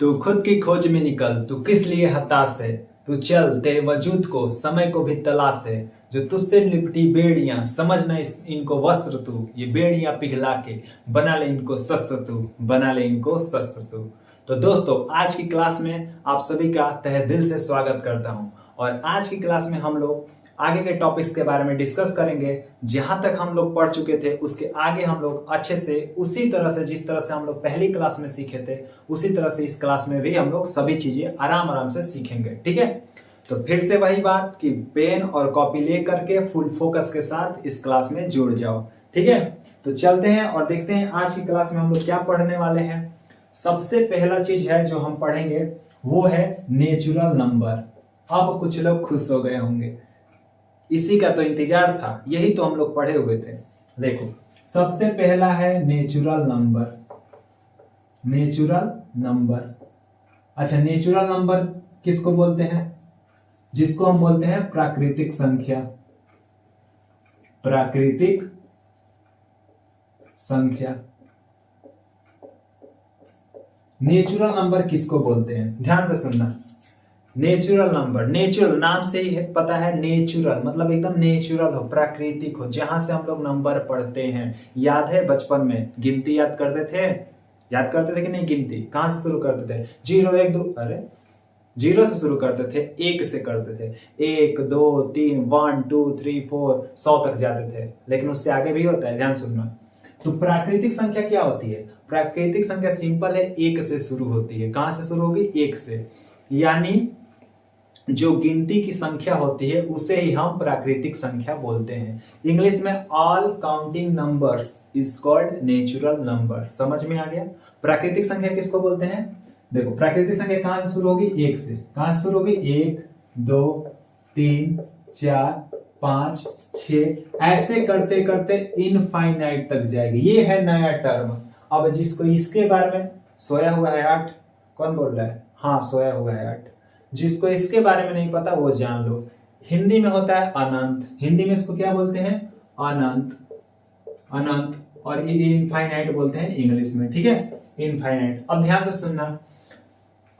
तू खुद की खोज में निकल, तू किस लिए हताश है। तू चल, तेरे वजूद को समय को भी तलाश है। जो तुझसे लिपटी बेड़ियां, समझ न इनको वस्त्र तू। ये बेड़ियां पिघला के बना ले इनको शस्त्र तू, बना ले इनको शस्त्र तू। तो दोस्तों, आज की क्लास में आप सभी का तहे दिल से स्वागत करता हूं। और आज की क्लास में हम लोग आगे के टॉपिक्स के बारे में डिस्कस करेंगे। जहां तक हम लोग पढ़ चुके थे उसके आगे हम लोग अच्छे से उसी तरह से, जिस तरह से हम लोग पहली क्लास में सीखे थे, उसी तरह से इस क्लास में भी हम लोग सभी चीजें आराम आराम से सीखेंगे। ठीक है, तो फिर से वही बात कि पेन और कॉपी लेकर के फुल फोकस के साथ इस क्लास में जुड़ जाओ। ठीक है, तो चलते हैं और देखते हैं आज की क्लास में हम लोग क्या पढ़ने वाले हैं। सबसे पहला चीज है जो हम पढ़ेंगे वो है नेचुरल नंबर। अब कुछ लोग खुश हो गए होंगे, इसी का तो इंतजार था, यही तो हम लोग पढ़े हुए थे। देखो, सबसे पहला है नेचुरल नंबर। नेचुरल नंबर, अच्छा, नेचुरल नंबर किसको बोलते हैं? जिसको हम बोलते हैं प्राकृतिक संख्या। प्राकृतिक संख्या, नेचुरल नंबर किसको बोलते हैं? ध्यान से सुनना। नेचुरल नंबर, नेचुरल नाम से ही पता है, नेचुरल मतलब एकदम नेचुरल हो, प्राकृतिक हो, जहां से हम लोग नंबर पढ़ते हैं। याद है बचपन में गिनती याद करते थे? याद करते थे कि नहीं? गिनती कहां से शुरू करते थे? 0 1 2, अरे 0 से शुरू करते थे, 1 से करते थे, 1 2 3 1 2 3 4 100 तक जाते थे। लेकिन उससे आगे भी होता है, ध्यान सुनना। तो प्राकृतिक संख्या क्या होती है? प्राकृतिक संख्या सिंपल है, 1 से शुरू होती है। कहां से शुरू होगी? 1 से। यानी जो गिनती की संख्या होती है उसे ही हम प्राकृतिक संख्या बोलते हैं। इंग्लिश में all counting numbers is called natural number. समझ में आ गया? प्राकृतिक संख्या किसको बोलते हैं? देखो, प्राकृतिक संख्या कहां से शुरू होगी? 1 से। कहां से शुरू होगी? 1 2 3 4 5 6, ऐसे करते करते इनफाइनाइट तक जाएगी। ये है नया टर्म। अब जिसको इसके बारे में सोया हुआ है 8, कौन बोल रहा है? हाँ, सोया हुआ है 8। जिसको इसके बारे में नहीं पता वो जान लो, हिंदी में होता है अनंत। हिंदी में इसको क्या बोलते हैं? अनंत। अनंत, और ये इनफाइनाइट बोलते हैं इंग्लिश में। ठीक है, इनफाइनाइट। अब ध्यान से सुनना,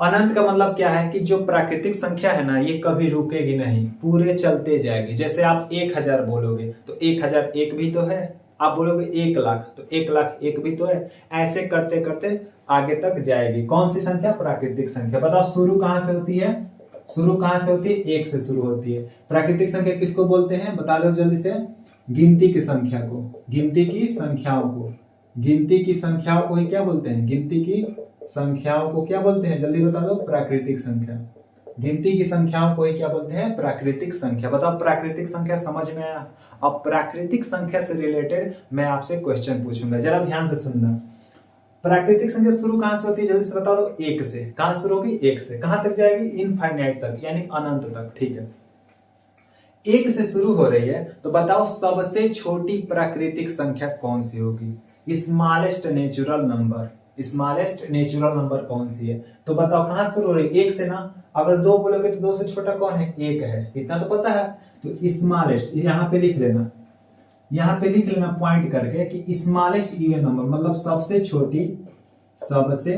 अनंत का मतलब क्या है कि जो प्राकृतिक संख्या है ना, ये कभी रुकेगी नहीं, पूरे चलते जाएगी। जैसे आप 1000 बोलोगे तो 1001 भी तो है, आप बोलोगे 1 लाख तो 1,01,000 भी तो है। ऐसे करते करते आगे तक जाएगी। कौन सी संख्या? प्राकृतिक संख्या। बताओ, शुरू कहां से होती है? शुरू कहां से होती है? 1 से शुरू होती है। प्राकृतिक संख्या किसको बोलते हैं? बता लो जल्दी से। गिनती की संख्या को, गिनती की संख्याओं को, गिनती की संख्याओं को ही क्या बोलते हैं? गिनती की संख्याओं को क्या बोलते हैं? जल्दी बता दो। प्राकृतिक संख्या। गिनती की संख्याओं को ही क्या बोलते हैं? प्राकृतिक संख्या। बताओ, प्राकृतिक संख्या समझ में आया? अब प्राकृतिक संख्या से रिलेटेड मैं आपसे क्वेश्चन पूछूंगा, जरा ध्यान से सुनना। प्राकृतिक संख्या शुरू कहां से होती है? जल्दी से बता दो। 1 से। कहां शुरू होगी? 1 से। कहां तक जाएगी? इनफाइनाइट तक, यानी अनंत तक। ठीक है, 1 से शुरू हो रही है, तो बताओ सबसे छोटी प्राकृतिक संख्या कौन सी होगी? Smallest natural number. Smallest natural number कौन सी है? तो बताओ कहां शुरू हो रही है? 1 से ना। अगर 2 बोलोगे तो 2 से छोटा कौन है? 1 है, इतना तो पता है। तो स्मॉलेस्ट यहां पे लिख लेना, यहां पे लिख लेना पॉइंट करके कि स्मॉलेस्ट इवन नंबर मतलब सबसे छोटी, सबसे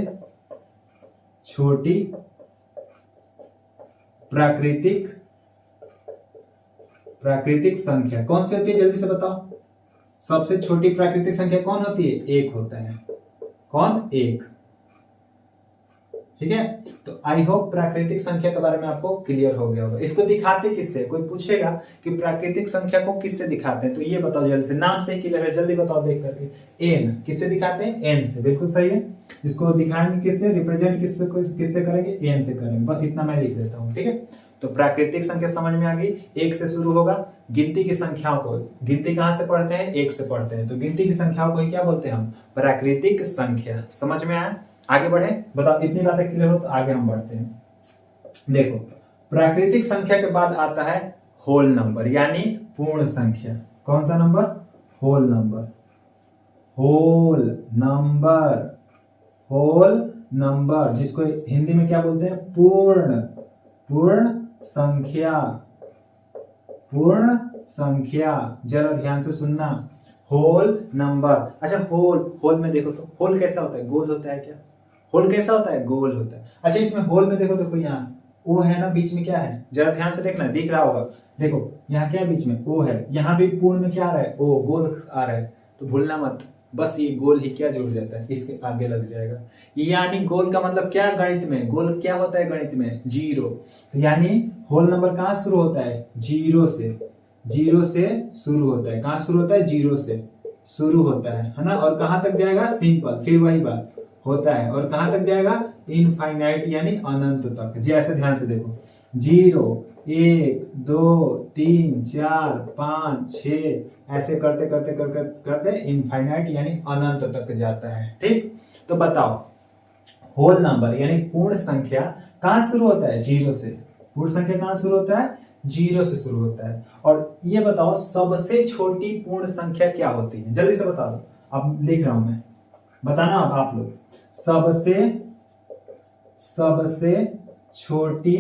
छोटी प्राकृतिक संख्या कौन सी होती है? जल्दी से बताओ। सबसे छोटी प्राकृतिक संख्या कौन होती है? 1 होता है। कौन? 1। ठीक है, तो आई होप प्राकृतिक संख्या के बारे में आपको क्लियर हो गया होगा। इसको दिखाते किससे? कोई पूछेगा कि प्राकृतिक संख्या को किससे दिखाते हैं, तो ये बताओ जल्दी से। नाम से ही क्लियर है, जल्दी बताओ देख करके। एन। किससे दिखाते हैं? एन से। बिल्कुल सही है। इसको दिखाएंगे किससे? रिप्रेजेंट किससे करेंगे? एन से करेंगे। बस इतना मैं लिख देता हूँ। ठीक है, तो प्राकृतिक संख्या समझ में आ गई। 1 से शुरू होगा। गिनती की संख्याओं को, गिनती कहां से पढ़ते हैं? 1 से पढ़ते हैं, तो गिनती की संख्याओं को ही क्या बोलते हैं हम? प्राकृतिक संख्या। समझ में आया? आगे बढ़े, बताओ। इतनी बातें क्लियर हो तो आगे हम बढ़ते हैं। देखो, प्राकृतिक संख्या के बाद आता है होल नंबर, यानी पूर्ण संख्या। कौन सा number? Whole number. Whole number, whole number, जिसको हिंदी में क्या बोलते हैं? पूर्ण, पूर्ण संख्या, पूर्ण संख्या। जरा ध्यान से सुनना, होल नंबर। अच्छा, होल में देखो तो होल कैसा होता है? गोल होता है क्या? होल कैसा होता है? गोल होता है। अच्छा इसमें होल में देखो, देखो यहाँ ओ है ना, बीच में क्या है, जरा ध्यान से देखना, दिख रहा होगा, देखो यहाँ क्या है, बीच में ओ है, यहाँ भी पूर्ण में क्या आ रहा है, ओ, गोल आ रहा है, तो भूलना मत, बस ये गोल ही क्या जुड़ जाता है, इसके आगे लग जाएगा। यानी गोल का मतलब क्या गणित में, गोल क्या होता है गणित में? जीरो। तो यानी होल नंबर कहाँ शुरू होता है? जीरो से, जीरो से शुरू होता है। कहाँ शुरू होता है? जीरो से शुरू होता है ना, और कहाँ तक जाएगा? सिंपल, फिर वही बात होता है, और कहाँ तक जाएगा? इनफाइनाइट यानी अनंत तक। जैसे ध्यान से देखो, 0 1 2 3 4 5 6 ऐसे करते करते करते करते इनफाइनाइट यानी अनंत तक जाता है। ठीक, तो बताओ होल नंबर यानी पूर्ण संख्या कहाँ शुरू होता है? जीरो से। पूर्ण संख्या कहाँ शुरू होता है? जीरो से शुरू होता है। और ये बताओ सबसे छोटी पूर्ण संख्या क्या होती है? जल्दी से बता दो, अब लिख रहा हूं मैं, बताना अब आप लोग। सबसे छोटी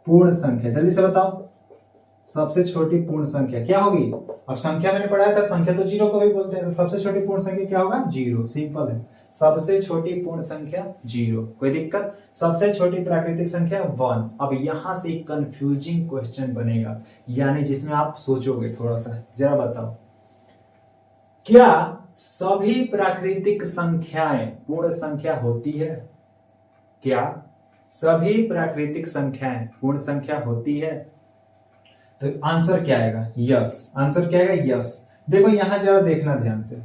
पूर्ण संख्या, जल्दी से बताओ, सबसे छोटी पूर्ण संख्या क्या होगी? अब संख्या मैंने पढ़ाया था, संख्या तो जीरो को भी बोलते हैं, तो सबसे छोटी पूर्ण संख्या क्या होगा? जीरो। सिंपल है, सबसे छोटी पूर्ण संख्या जीरो, कोई दिक्कत? सबसे छोटी प्राकृतिक संख्या 1। अब यहां से एक कंफ्यूजिंग क्वेश्चन बनेगा, यानी जिसमें आप सोचोगे थोड़ा सा, जरा बताओ, क्या सभी प्राकृतिक संख्याएं पूर्ण संख्या होती है? क्या सभी प्राकृतिक संख्याएं पूर्ण संख्या होती है? तो आंसर क्या आएगा? यस। आंसर क्या आएगा? यस। देखो यहां जरा देखना ध्यान से,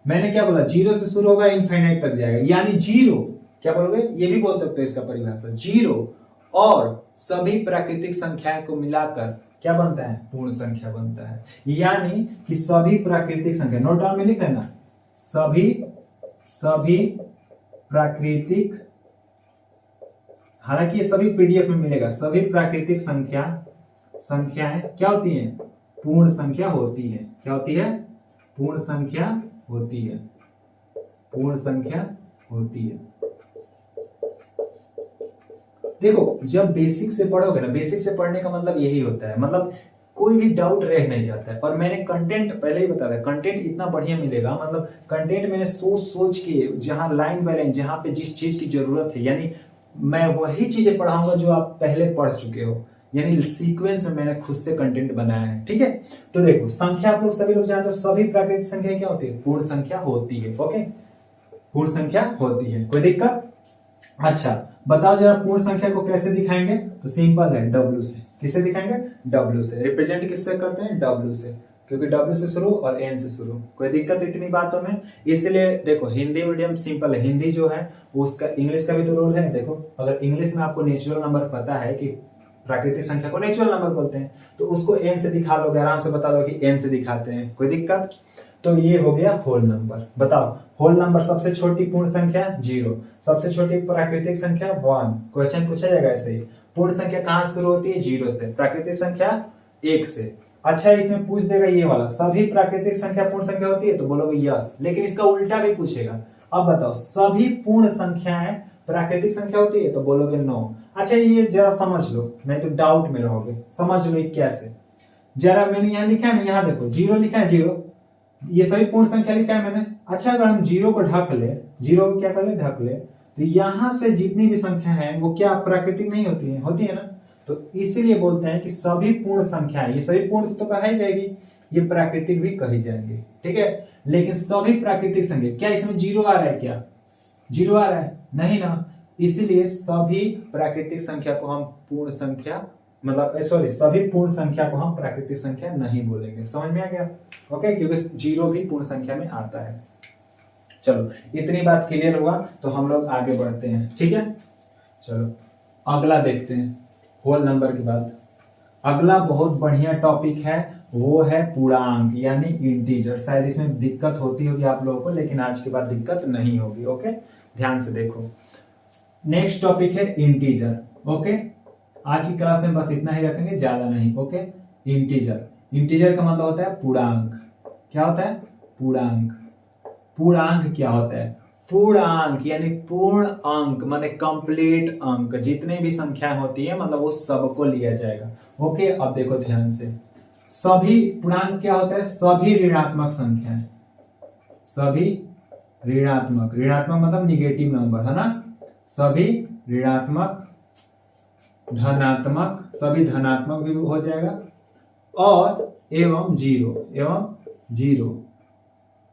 मैंने क्या बोला? जीरो से शुरू होगा, इनफाइनाइट तक जाएगा, यानी जीरो, क्या बोलोगे? ये भी बोल सकते हो इसका परिभाषा, जीरो और सभी प्राकृतिक संख्याओं को मिलाकर क्या बनता है? पूर्ण संख्या बनता है। यानी कि सभी प्राकृतिक संख्या, नोट डाउन में लिख लेना, सभी प्राकृतिक, हालांकि ये सभी पीडीएफ में मिलेगा, सभी प्राकृतिक संख्याएं क्या होती हैं? पूर्ण संख्या होती है। क्या होती है? पूर्ण संख्या होती है। पूर्ण संख्या होती है। देखो जब बेसिक से पढ़ोगे ना, बेसिक से पढ़ने का मतलब यही होता है, मतलब कोई भी डाउट रह नहीं जाता है। और मैंने कंटेंट पहले ही बता दिया, कंटेंट इतना बढ़िया मिलेगा, मतलब कंटेंट मैंने सोच सोच के, जहां लाइन बाय लाइन, जहां पे जिस चीज की जरूरत है, यानी मैं वही चीजें पढ़ाऊंगा जो आप पहले पढ़ चुके हो, यानी सीक्वेंस में मैंने खुद से कंटेंट बनाया है। ठीक है, तो देखो संख्या आप लोग सभी लोग जानते हो, सभी प्राकृतिक संख्या क्या होती है? पूर्ण संख्या होती है। ओके, पूर्ण संख्या होती है, कोई दिक्कत? अच्छा बताओ जरा पूर्ण संख्या को कैसे दिखाएंगे? तो सिंपल है, W से। किससे दिखाएंगे? W से। रिप्रेजेंट किससे करते हैं? W से, क्योंकि W से शुरू और N से शुरू। कोई दिक्कत इतनी बातों में? इसलिए देखो हिंदी मीडियम सिंपल है, हिंदी जो है उसका, इंग्लिश का भी तो रोल है। देखो अगर इंग्लिश में आपको नेचुरल नंबर पता है कि प्राकृतिक संख्या को नेचुरल नंबर बोलते हैं, तो उसको N से दिखा लोगे, आराम से बता दो कि N से दिखाते हैं, कोई दिक्कत? तो ये हो गया होल नंबर। बताओ होल नंबर सबसे छोटी पूर्ण संख्या 0, सबसे छोटी प्राकृतिक संख्या 1। क्वेश्चन पूछा जाएगा ऐसे ही। पूर्ण संख्या कहाँ शुरू होती है? 0 से। प्राकृतिक संख्या 1 से। अच्छा इसमें पूछ देगा ये वाला, सभी प्राकृतिक संख्या पूर्ण संख्या होती है? तो बोलोगे यस, लेकिन इसका उल्टा भी पूछेगा। अब बताओ सभी पूर्ण संख्याएं प्राकृतिक संख्या होती है? तो बोलोगे नो। अच्छा ये जरा समझ लो, नहीं तो डाउट में रहोगे, समझ लो कैसे। जरा मैंने यहाँ लिखा है ना, यहाँ देखो 0 लिखा है, 0 ये सभी पूर्ण संख्या लिखा है मैंने। अच्छा अगर हम 0 को ढक ले, 0 को क्या कर ले? ढक ले, तो यहां से जितनी भी संख्या है वो क्या प्राकृतिक नहीं होती है? होती है ना। तो इसीलिए बोलते हैं कि सभी पूर्ण संख्याएं, ये सभी पूर्ण तो कही जाएगी, ये प्राकृतिक भी कही जाएंगी। ठीक है, लेकिन सभी प्राकृतिक संख्या, क्या इसमें 0 आ रहा है? क्या 0 आ रहा है? नहीं ना। इसीलिए सभी प्राकृतिक संख्या को हम पूर्ण संख्या, मतलब सॉरी, सभी पूर्ण संख्या को हम प्राकृतिक संख्या नहीं बोलेंगे। समझ में आ गया? ओके, क्योंकि 0 भी पूर्ण संख्या में आता है। चलो इतनी बात क्लियर हुआ, तो हम लोग आगे बढ़ते हैं। ठीक है, चलो अगला देखते हैं, होल नंबर की बात। अगला बहुत बढ़िया टॉपिक है, वो है पूर्णांक यानी इंटीजर। शायद इसमें दिक्कत होती होगी आप लोगों को, लेकिन आज के बाद दिक्कत नहीं होगी। ओके, ध्यान से देखो, नेक्स्ट टॉपिक है इंटीजर। ओके, आज की क्लास में बस इतना ही रखेंगे, ज्यादा नहीं। ओके, इंटीजर, इंटीजर का मतलब होता है पूर्णांक। क्या होता है? पूर्णांक। पूर्णांक क्या होता है? पूर्णांक यानी पूर्ण अंक, माने कंप्लीट अंक, जितने भी संख्याएं होती है मतलब वो सबको लिया जाएगा। ओके, अब देखो ध्यान से, सभी पूर्णांक क्या होता है? सभी ऋणात्मक संख्याएं, सभी ऋणात्मक, ऋणात्मक मतलब निगेटिव नंबर, है ना। सभी ऋणात्मक, धनात्मक, सभी धनात्मक भी हो जाएगा, और एवं जीरो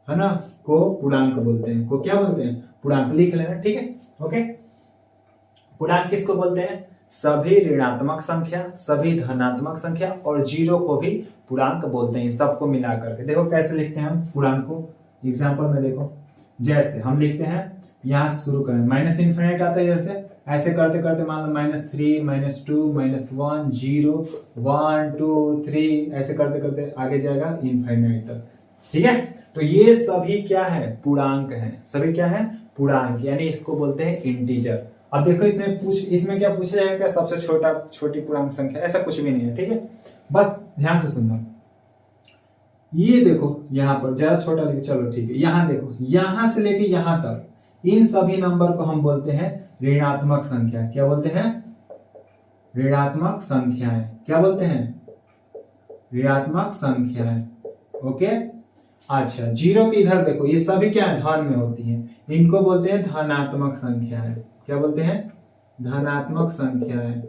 है ना, को पूर्णांक बोलते हैं। को क्या बोलते हैं? पूर्णांक। लिख लेना, ठीक है, ओके। पूर्णांक किसको बोलते हैं? सभी ऋणात्मक संख्या, सभी धनात्मक संख्या और जीरो को भी पूर्णांक बोलते हैं। सबको मिला करके देखो कैसे लिखते हैं हम पूर्णांक को। एग्जाम्पल में देखो, जैसे हम लिखते हैं, यहां से शुरू करें, माइनस इन्फिनिट आता है इधर से, ऐसे करते करते मान लो -3, -2, -1, 0, 1, 2, 3, ऐसे करते करते आगे जाएगा इनफाइनाइट तक, ठीक है। तो ये सभी क्या है? पूर्णांक है। सभी क्या है? पूर्णांक, यानी इसको बोलते हैं इंटीजर। अब देखो इसमें क्या पूछा जाएगा? क्या सबसे छोटी पूर्णांक संख्या? ऐसा कुछ भी नहीं है, ठीक है। बस ध्यान से सुनना, ये देखो यहाँ पर ज्यादा छोटा लेके, चलो ठीक है, यहाँ देखो, यहां से लेके यहां तक इन सभी नंबर को हम बोलते हैं ऋणात्मक संख्या। क्या बोलते हैं? ऋणात्मक संख्याएं। क्या बोलते हैं? ऋणात्मक संख्याएं, ओके। अच्छा, जीरो के इधर देखो, ये सभी क्या है? धन में होती हैं, इनको बोलते हैं धनात्मक संख्याएं। क्या बोलते हैं? धनात्मक संख्याएं,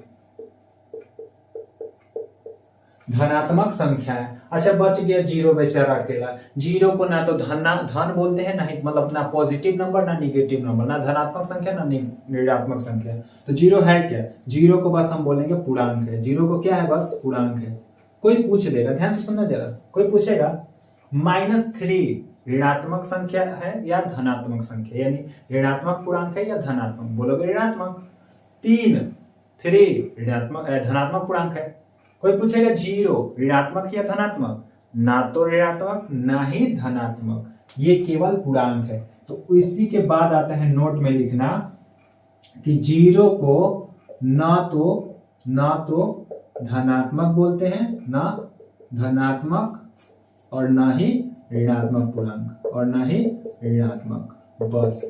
धनात्मक संख्याएं। अच्छा, बच गया जीरो बेचारा अकेला। जीरो को ना तो धन बोलते हैं, ना ही मतलब ना पॉजिटिव नंबर, ना निगेटिव नंबर, ना धनात्मक संख्या, ना ऋणात्मक संख्या। तो जीरो है क्या? जीरो को बस हम बोलेंगे पूर्णांक है। जीरो को क्या है? बस पूर्णांक है। कोई पूछ देगा, ध्यान से सुनना जरा, कोई पूछेगा -3 ऋणात्मक संख्या है या धनात्मक संख्या, यानी ऋणात्मक पूर्णांक है या धनात्मक? बोलोगे ऋणात्मक। 3 ऋणात्मक धनात्मक पूर्णांक है। कोई पूछेगा 0 ऋणात्मक या धनात्मक? ना तो ऋणात्मक ना ही धनात्मक, ये केवल पूर्णांक है। तो इसी के बाद आता है नोट में लिखना कि जीरो को ना तो धनात्मक बोलते हैं, ना धनात्मक और ना ही ऋणात्मक पूर्णांक, और ना ही ऋणात्मक। बस,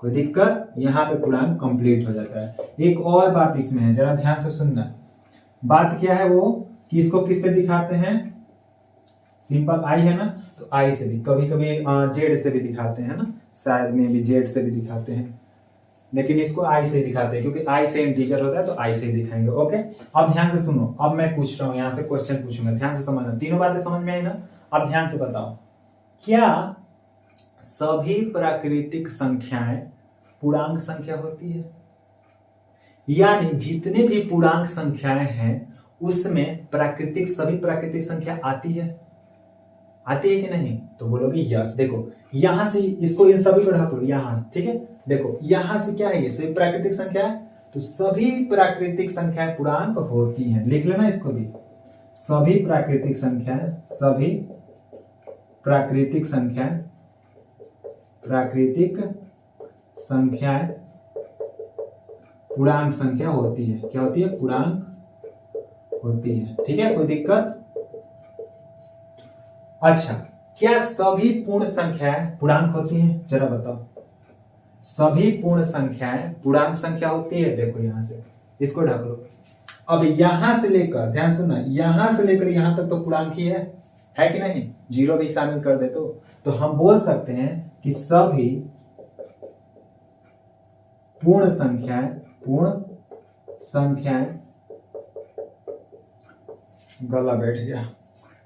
कोई दिक्कत? यहाँ पे पूर्णांक कंप्लीट हो जाता है। एक और बात इसमें है, जरा ध्यान से सुनना। बात क्या है वो कि इसको किससे दिखाते हैं? सिंपल आई है ना, तो आई से भी, कभी कभी जेड से भी दिखाते हैं ना, शायद में भी जेड से भी दिखाते हैं, लेकिन इसको आई से दिखाते हैं क्योंकि आई से इंटीजर होता है, तो आई से ही दिखाएंगे, ओके। अब ध्यान से सुनो, अब मैं पूछ रहा हूं, यहां से क्वेश्चन पूछूंगा, ध्यान से समझना। तीनों बातें समझ में आई ना? अब ध्यान से बताओ, क्या सभी प्राकृतिक संख्याएं पूर्णांक संख्या होती है? यानी जितने भी पूर्णांक संख्याएं हैं उसमें सभी प्राकृतिक संख्या आती है कि नहीं? तो बोलोगे यस। देखो यहां से इसको, इन सभी को ढक लो यहां, ठीक है। देखो यहां से क्या है? ये सभी प्राकृतिक संख्या है, तो सभी प्राकृतिक संख्याएं पूर्णांक होती हैं। लिख लेना इसको भी, सभी प्राकृतिक संख्याएं पूर्णांक संख्या होती है। क्या होती है? पूर्णांक होती है, ठीक है। कोई दिक्कत? अच्छा, क्या सभी पूर्ण संख्याएं पूर्णांक होती हैं? जरा बताओ, सभी पूर्ण संख्याएं पूर्णांक संख्या होती है? देखो यहां से इसको ढक लो। अब यहां से लेकर, ध्यान सुनना, यहां से लेकर यहां तक तो पूर्णांक ही है कि नहीं? जीरो भी शामिल कर दे तो हम बोल सकते हैं कि सभी पूर्ण संख्याएं गला बैठ गया,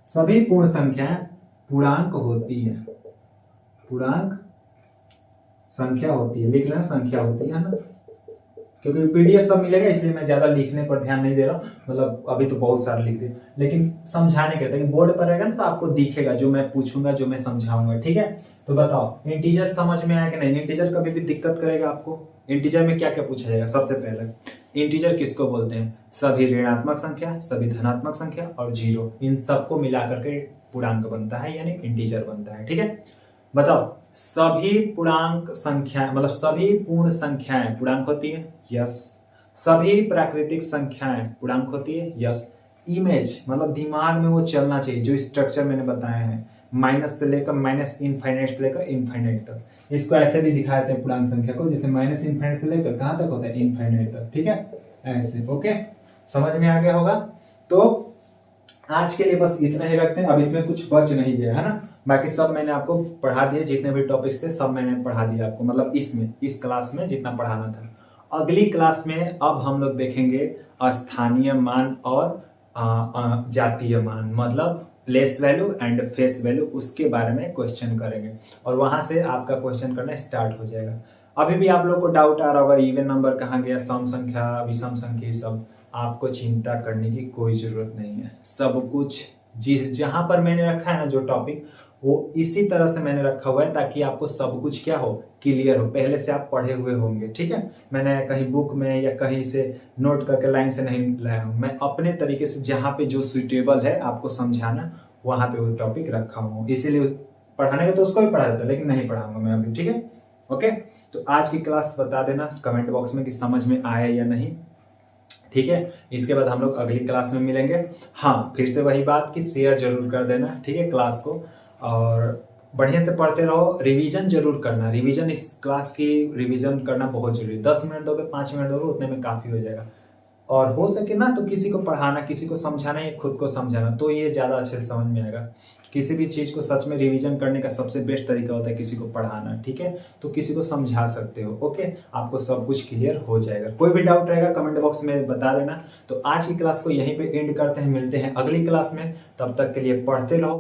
सभी पूर्ण संख्याएं पूर्णांक होती है, पूर्णांक संख्या होती है। लिख लेना, संख्या होती है ना, क्योंकि पीडीएफ सब मिलेगा, इसलिए मैं ज्यादा लिखने पर ध्यान नहीं दे रहा हूँ। मतलब अभी तो बहुत सारे लिख दे, लेकिन समझाने के ताकि बोर्ड पर रहेगा ना तो आपको दिखेगा जो मैं पूछूंगा, जो मैं समझाऊंगा, ठीक है। तो बताओ, इंटीजर समझ में आया कि नहीं? इंटीजर कभी भी दिक्कत करेगा आपको। इंटीजर में क्या क्या पूछा जाएगा? सबसे पहले इंटीजर किसको बोलते हैं? सभी ऋणात्मक संख्या, सभी धनात्मक संख्या और जीरो, इन सबको मिला करके पूर्णांक बनता है, यानी इंटीजर बनता है, ठीक है। बताओ, सभी पूर्णांक संख्या मतलब सभी पूर्ण संख्याएं पूर्णांक होती है? यस। सभी प्राकृतिक संख्याएं पूर्णांक होती है? यस। इमेज मतलब दिमाग में वो चलना चाहिए जो स्ट्रक्चर मैंने बताया है, माइनस से लेकर माइनस इनफाइनाइट से लेकर इनफाइनाइट तक। इसको ऐसे भी दिखा देते हैं पूर्णांक संख्या को, जैसे माइनस इनफाइनाइट से लेकर कहां तक होता है? इनफाइनाइट तक, ठीक है। ऐसे, ओके, समझ में आ गया होगा। तो आज के लिए बस इतना ही रखते हैं। अब इसमें कुछ बच नहीं गया है ना, बाकी सब मैंने आपको पढ़ा दिया, जितने भी टॉपिक्स थे सब मैंने पढ़ा दिया आपको, मतलब इस क्लास में जितना पढ़ाना था। अगली क्लास में अब हम लोग देखेंगे स्थानीय मान और जातीय मान, मतलब place value and face value, उसके बारे में क्वेश्चन करेंगे और वहां से आपका क्वेश्चन करना स्टार्ट हो जाएगा। अभी भी आप लोग को डाउट आ रहा होगा इवन नंबर कहाँ गया, सम संख्या, विषम संख्या, सब आपको चिंता करने की कोई जरूरत नहीं है। सब कुछ जहां पर मैंने रखा है ना जो टॉपिक, वो इसी तरह से मैंने रखा हुआ है ताकि आपको सब कुछ क्या हो, क्लियर हो, पहले से आप पढ़े हुए होंगे। ठीक है, मैंने कहीं बुक में या कहीं से नोट करके लाइन से नहीं लाया हूँ, मैं अपने तरीके से जहाँ पे जो सुइटेबल है आपको समझाना, वहां पे वो टॉपिक रखा हूँ। इसीलिए पढ़ाने का तो उसको भी पढ़ा देता, लेकिन नहीं पढ़ाऊंगा मैं अभी। ठीक है, ओके। तो आज की क्लास बता देना कमेंट बॉक्स में कि समझ में आया या नहीं। ठीक है, इसके बाद हम लोग अगली क्लास में मिलेंगे। हाँ, फिर से वही बात कि शेयर जरूर कर देना, ठीक है, क्लास को, और बढ़िया से पढ़ते रहो। रिवीजन जरूर करना, रिवीजन इस क्लास की रिवीजन करना बहुत जरूरी है। 10 मिनट दोगे, 5 मिनट दोगे, उतने में काफ़ी हो जाएगा। और हो सके ना तो किसी को पढ़ाना, किसी को समझाना या खुद को समझाना, तो ये ज़्यादा अच्छे से समझ में आएगा। किसी भी चीज़ को सच में रिवीजन करने का सबसे बेस्ट तरीका होता है किसी को पढ़ाना। ठीक है, तो किसी को समझा सकते हो। ओके, आपको सब कुछ क्लियर हो जाएगा। कोई भी डाउट रहेगा कमेंट बॉक्स में बता देना। तो आज की क्लास को यहीं पे एंड करते हैं, मिलते हैं अगली क्लास में। तब तक के लिए पढ़ते रहो।